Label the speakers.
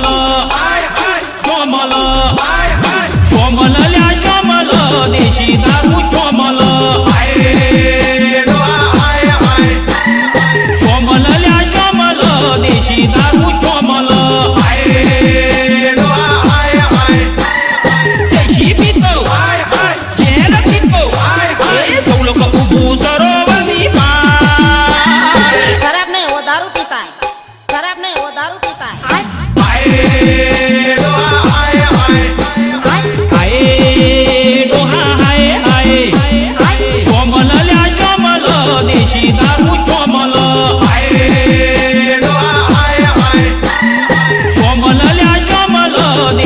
Speaker 1: श्यामल श्यामल श्यामलल्या श्यामल देशी दारू श्यामल श्यामलल्या श्यामल देशी दारू श्यामल देशी पितो जेल पितो सौलोक उभू सरोवरी पार
Speaker 2: खराब नहीं वो दारू पीता है, खराब नहीं वो दारू पीता है।